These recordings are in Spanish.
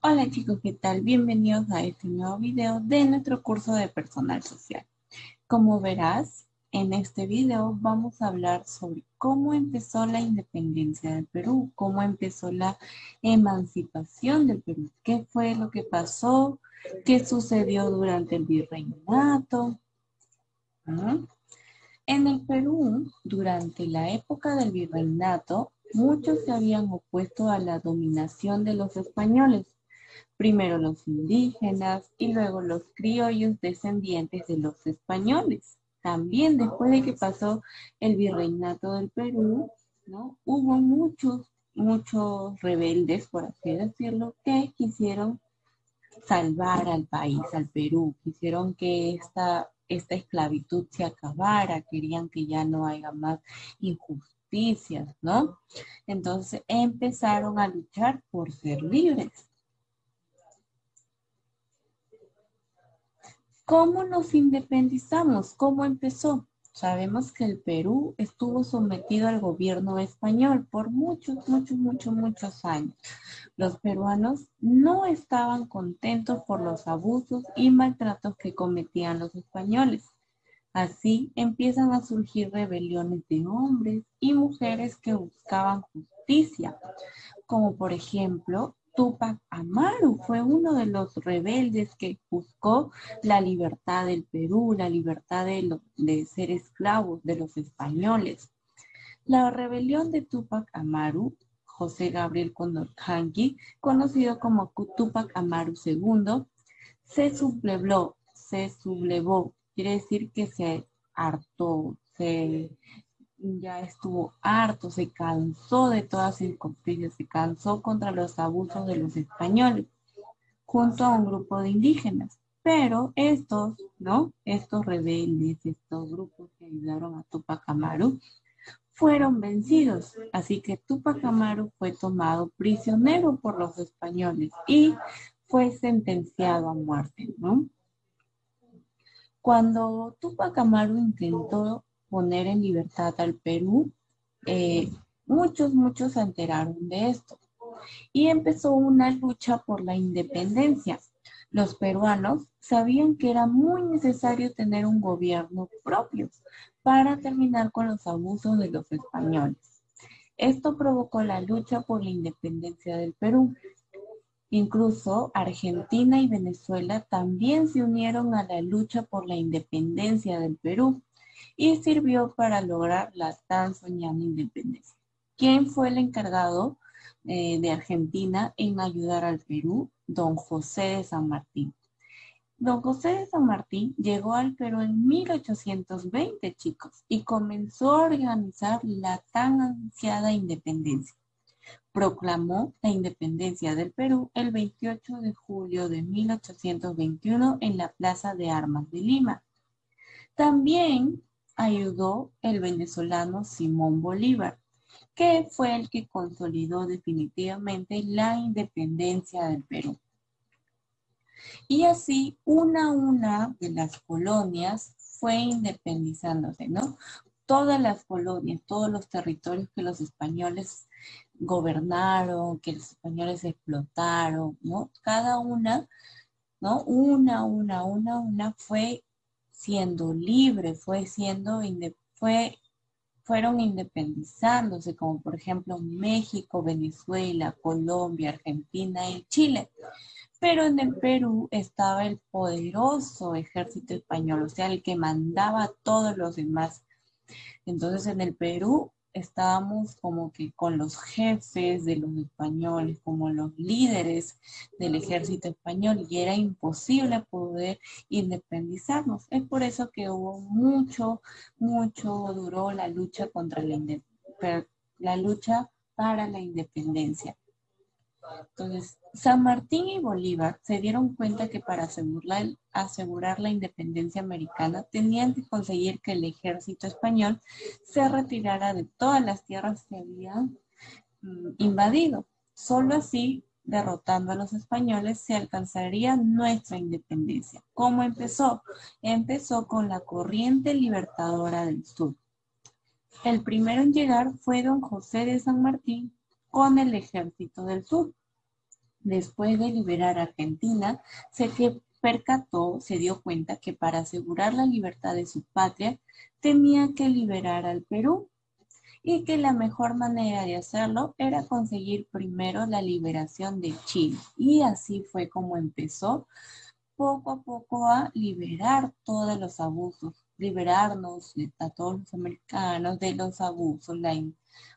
Hola chicos, ¿qué tal? Bienvenidos a este nuevo video de nuestro curso de personal social. Como verás, en este video vamos a hablar sobre cómo empezó la independencia del Perú, cómo empezó la emancipación del Perú, qué fue lo que pasó, qué sucedió durante el virreinato. ¿No? En el Perú, durante la época del virreinato, muchos se habían opuesto a la dominación de los españoles. Primero los indígenas y luego los criollos descendientes de los españoles. También después de que pasó el virreinato del Perú, ¿no? Hubo muchos rebeldes, por así decirlo, que quisieron salvar al país, al Perú. Quisieron que esta esclavitud se acabara, querían que ya no haya más injusticias, ¿no? Entonces empezaron a luchar por ser libres. ¿Cómo nos independizamos? ¿Cómo empezó? Sabemos que el Perú estuvo sometido al gobierno español por muchos años. Los peruanos no estaban contentos por los abusos y maltratos que cometían los españoles. Así empiezan a surgir rebeliones de hombres y mujeres que buscaban justicia, como por ejemplo Túpac Amaru fue uno de los rebeldes que buscó la libertad del Perú, la libertad de ser esclavos de los españoles. La rebelión de Túpac Amaru, José Gabriel Condorcanqui, conocido como Túpac Amaru II, se sublevó, quiere decir que se hartó, ya estuvo harto, se cansó de todas sus injusticias, se cansó contra los abusos de los españoles, junto a un grupo de indígenas. Pero estos, ¿no? Estos rebeldes, estos grupos que ayudaron a Túpac Amaru, fueron vencidos. Así que Túpac Amaru fue tomado prisionero por los españoles y fue sentenciado a muerte, ¿no? Cuando Túpac Amaru intentó poner en libertad al Perú, eh, muchos se enteraron de esto y empezó una lucha por la independencia. Los peruanos sabían que era muy necesario tener un gobierno propio para terminar con los abusos de los españoles. Esto provocó la lucha por la independencia del Perú. Incluso Argentina y Venezuela también se unieron a la lucha por la independencia del Perú y sirvió para lograr la tan soñada independencia. ¿Quién fue el encargado de Argentina en ayudar al Perú? Don José de San Martín. Don José de San Martín llegó al Perú en 1820, chicos, y comenzó a organizar la tan ansiada independencia. Proclamó la independencia del Perú el 28 de julio de 1821 en la Plaza de Armas de Lima. También ayudó el venezolano Simón Bolívar, que fue el que consolidó definitivamente la independencia del Perú. Y así una de las colonias fue independizándose, ¿no? Todas las colonias, todos los territorios que los españoles gobernaron, que los españoles explotaron, ¿no? Cada una, ¿no? Una fue siendo libre, fueron independizándose, como por ejemplo México, Venezuela, Colombia, Argentina y Chile. Pero en el Perú estaba el poderoso ejército español, o sea, el que mandaba a todos los demás. Entonces en el Perú estábamos como que con los jefes de los españoles, como los líderes del ejército español, y era imposible poder independizarnos. Es por eso que hubo duró la lucha contra la lucha para la independencia. Entonces, San Martín y Bolívar se dieron cuenta que para asegurar la independencia americana tenían que conseguir que el ejército español se retirara de todas las tierras que habían invadido. Solo así, derrotando a los españoles, se alcanzaría nuestra independencia. ¿Cómo empezó? Empezó con la corriente libertadora del sur. El primero en llegar fue don José de San Martín con el ejército del sur. Después de liberar a Argentina, se dio cuenta que para asegurar la libertad de su patria, tenía que liberar al Perú y que la mejor manera de hacerlo era conseguir primero la liberación de Chile. Y así fue como empezó poco a poco a liberar todos los abusos, liberarnos a todos los americanos de los abusos,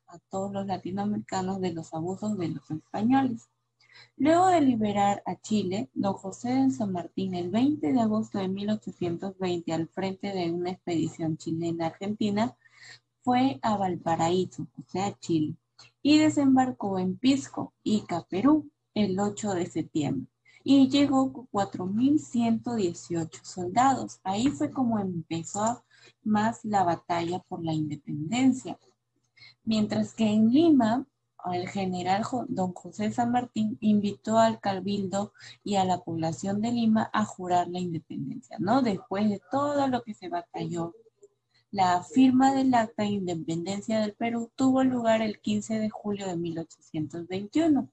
a todos los latinoamericanos de los abusos de los españoles. Luego de liberar a Chile, don José de San Martín, el 20 de agosto de 1820, al frente de una expedición chilena-argentina, fue a Valparaíso, o sea, Chile, y desembarcó en Pisco, Ica, Perú, el 8 de septiembre. Y llegó con 4.118 soldados. Ahí fue como empezó más la batalla por la independencia. Mientras que en Lima, el general don José San Martín invitó al cabildo y a la población de Lima a jurar la independencia, ¿no? Después de todo lo que se batalló. La firma del Acta de Independencia del Perú tuvo lugar el 15 de julio de 1821.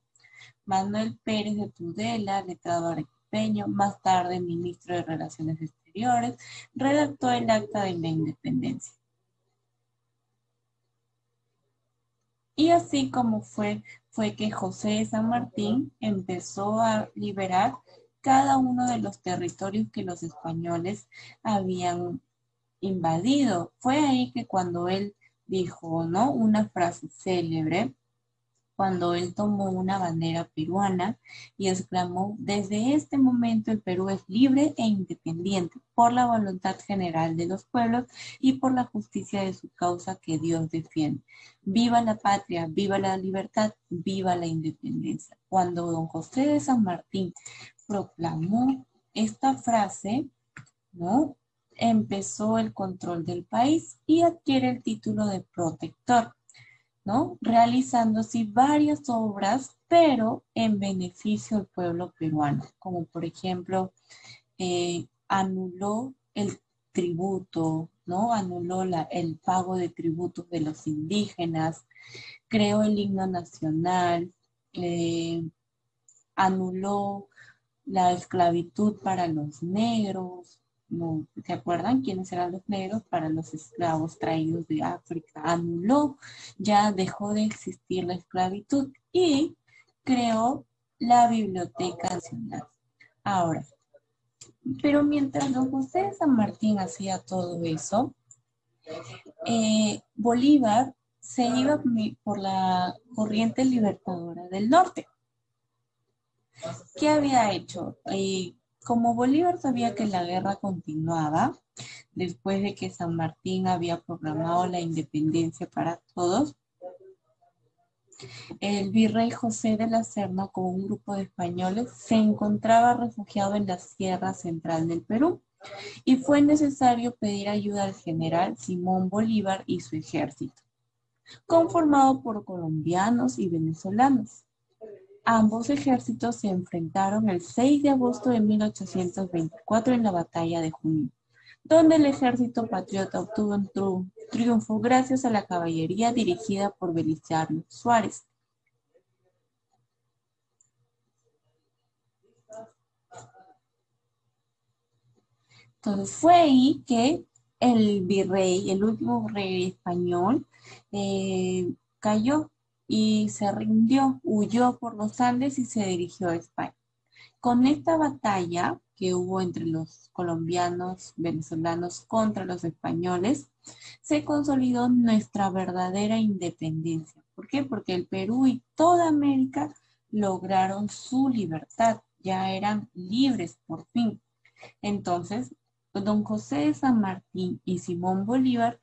Manuel Pérez de Tudela, letrado arequipeño, más tarde ministro de Relaciones Exteriores, redactó el Acta de la Independencia. Y así como fue que José de San Martín empezó a liberar cada uno de los territorios que los españoles habían invadido. Fue ahí que cuando él dijo, ¿no? Una frase célebre, cuando él tomó una bandera peruana y exclamó: desde este momento el Perú es libre e independiente por la voluntad general de los pueblos y por la justicia de su causa que Dios defiende. Viva la patria, viva la libertad, viva la independencia. Cuando don José de San Martín proclamó esta frase, ¿no? Empezó el control del país y adquiere el título de protector, ¿no? Realizando así varias obras, pero en beneficio del pueblo peruano, como por ejemplo, anuló el tributo, ¿no? Anuló el pago de tributos de los indígenas, creó el himno nacional, anuló la esclavitud para los negros, ¿no? ¿Se acuerdan quiénes eran los negros? Para los esclavos traídos de África. Anuló, ya dejó de existir la esclavitud y creó la Biblioteca Nacional. Ahora, pero mientras don José de San Martín hacía todo eso, Bolívar se iba por la corriente libertadora del norte. ¿Qué había hecho? Como Bolívar sabía que la guerra continuaba, después de que San Martín había proclamado la independencia para todos, el virrey José de la Serna con un grupo de españoles se encontraba refugiado en la Sierra Central del Perú y fue necesario pedir ayuda al general Simón Bolívar y su ejército, conformado por colombianos y venezolanos. Ambos ejércitos se enfrentaron el 6 de agosto de 1824 en la Batalla de Junín, donde el ejército patriota obtuvo un triunfo gracias a la caballería dirigida por Belisario Suárez. Entonces fue ahí que el virrey, el último rey español, cayó y se rindió, huyó por los Andes y se dirigió a España. Con esta batalla que hubo entre los colombianos, venezolanos contra los españoles, se consolidó nuestra verdadera independencia. ¿Por qué? Porque el Perú y toda América lograron su libertad, ya eran libres por fin. Entonces, don José de San Martín y Simón Bolívar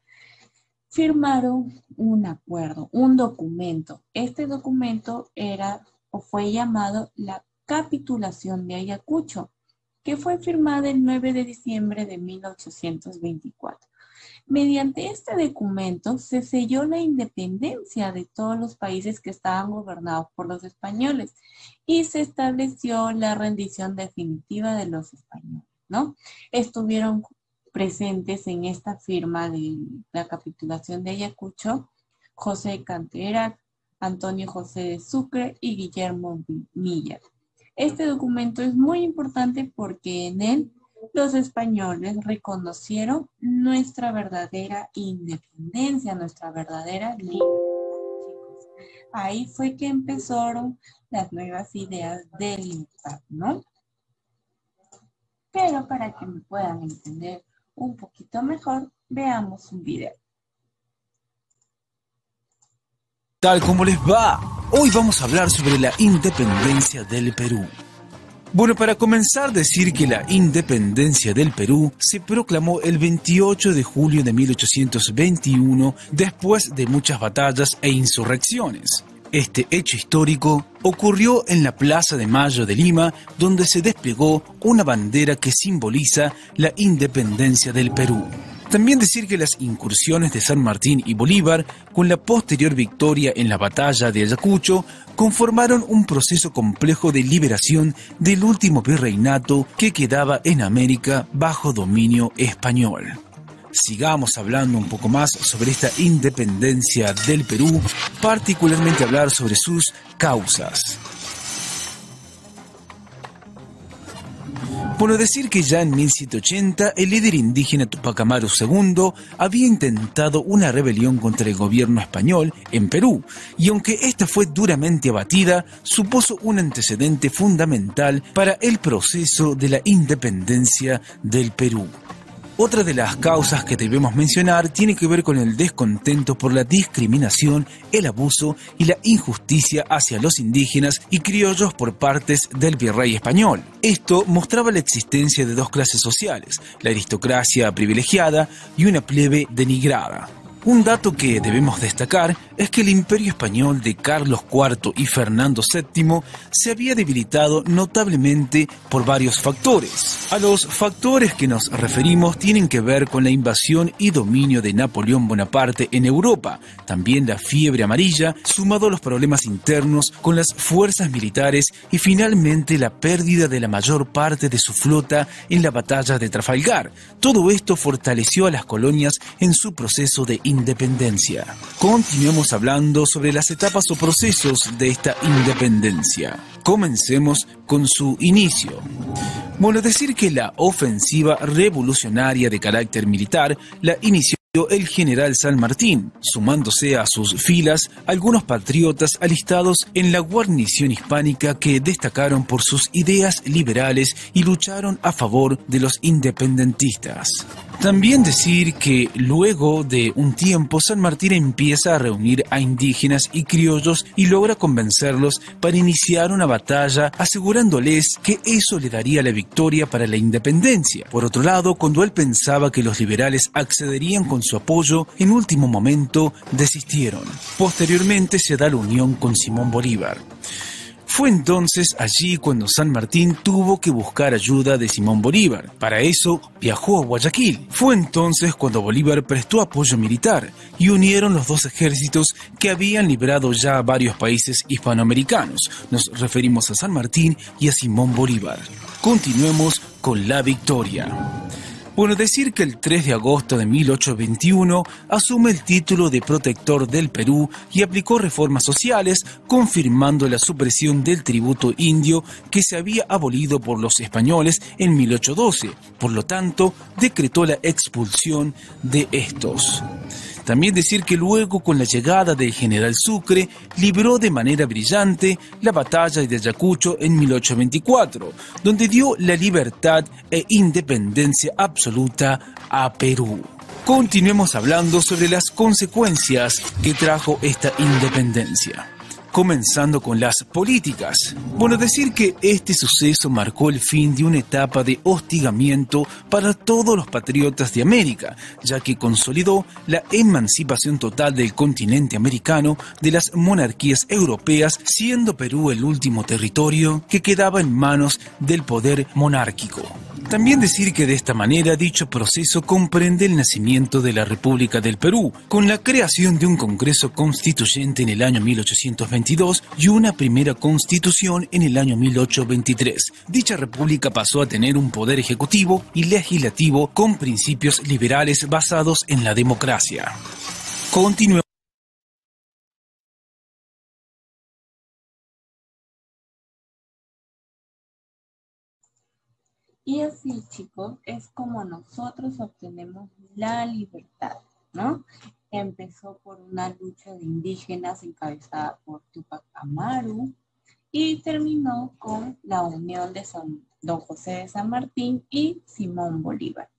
firmaron un acuerdo, un documento. Este documento era o fue llamado la Capitulación de Ayacucho, que fue firmada el 9 de diciembre de 1824. Mediante este documento se selló la independencia de todos los países que estaban gobernados por los españoles y se estableció la rendición definitiva de los españoles, ¿no? Estuvieron presentes en esta firma de la capitulación de Ayacucho José Cantera, Antonio José de Sucre y Guillermo Milla. Este documento es muy importante porque en él los españoles reconocieron nuestra verdadera independencia, nuestra verdadera libertad, chicos. Ahí fue que empezaron las nuevas ideas de libertad, ¿no? Pero para que me puedan entender un poquito mejor, veamos un video. Tal como les va, hoy vamos a hablar sobre la independencia del Perú. Bueno, para comenzar, decir que la independencia del Perú se proclamó el 28 de julio de 1821 después de muchas batallas e insurrecciones. Este hecho histórico ocurrió en la Plaza de Mayo de Lima, donde se desplegó una bandera que simboliza la independencia del Perú. También decir que las incursiones de San Martín y Bolívar, con la posterior victoria en la batalla de Ayacucho, conformaron un proceso complejo de liberación del último virreinato que quedaba en América bajo dominio español. Sigamos hablando un poco más sobre esta independencia del Perú, particularmente hablar sobre sus causas. Bueno, decir que ya en 1780 el líder indígena Tupac Amaru II había intentado una rebelión contra el gobierno español en Perú, y aunque esta fue duramente abatida, supuso un antecedente fundamental para el proceso de la independencia del Perú. Otra de las causas que debemos mencionar tiene que ver con el descontento por la discriminación, el abuso y la injusticia hacia los indígenas y criollos por partes del virrey español. Esto mostraba la existencia de dos clases sociales, la aristocracia privilegiada y una plebe denigrada. Un dato que debemos destacar es que el imperio español de Carlos IV y Fernando VII se había debilitado notablemente por varios factores. A los factores que nos referimos tienen que ver con la invasión y dominio de Napoleón Bonaparte en Europa, también la fiebre amarilla, sumado a los problemas internos con las fuerzas militares y finalmente la pérdida de la mayor parte de su flota en la batalla de Trafalgar. Todo esto fortaleció a las colonias en su proceso de independencia. Continuemos hablando sobre las etapas o procesos de esta independencia. Comencemos con su inicio. Bueno, decir que la ofensiva revolucionaria de carácter militar la inició el general San Martín, sumándose a sus filas algunos patriotas alistados en la guarnición hispánica que destacaron por sus ideas liberales y lucharon a favor de los independentistas. También decir que luego de un tiempo San Martín empieza a reunir a indígenas y criollos y logra convencerlos para iniciar una batalla, asegurándoles que eso le daría la victoria para la independencia. Por otro lado, cuando él pensaba que los liberales accederían con su apoyo, en último momento desistieron. Posteriormente se da la unión con Simón Bolívar. Fue entonces allí cuando San Martín tuvo que buscar ayuda de Simón Bolívar. Para eso viajó a Guayaquil. Fue entonces cuando Bolívar prestó apoyo militar y unieron los dos ejércitos que habían liberado ya a varios países hispanoamericanos. Nos referimos a San Martín y a Simón Bolívar. Continuemos con la victoria. Bueno, decir que el 3 de agosto de 1821 asume el título de protector del Perú y aplicó reformas sociales, confirmando la supresión del tributo indio que se había abolido por los españoles en 1812. Por lo tanto, decretó la expulsión de estos. También decir que luego, con la llegada del general Sucre, libró de manera brillante la batalla de Ayacucho en 1824, donde dio la libertad e independencia absoluta a Perú. Continuemos hablando sobre las consecuencias que trajo esta independencia. Comenzando con las políticas. Bueno, decir que este suceso marcó el fin de una etapa de hostigamiento para todos los patriotas de América, ya que consolidó la emancipación total del continente americano de las monarquías europeas, siendo Perú el último territorio que quedaba en manos del poder monárquico. También decir que de esta manera dicho proceso comprende el nacimiento de la República del Perú, con la creación de un Congreso Constituyente en el año 1822 y una primera Constitución en el año 1823. Dicha república pasó a tener un poder ejecutivo y legislativo con principios liberales basados en la democracia. Continuemos. Y así, chicos, es como nosotros obtenemos la libertad, ¿no? Empezó por una lucha de indígenas encabezada por Tupac Amaru y terminó con la unión de Don José de San Martín y Simón Bolívar.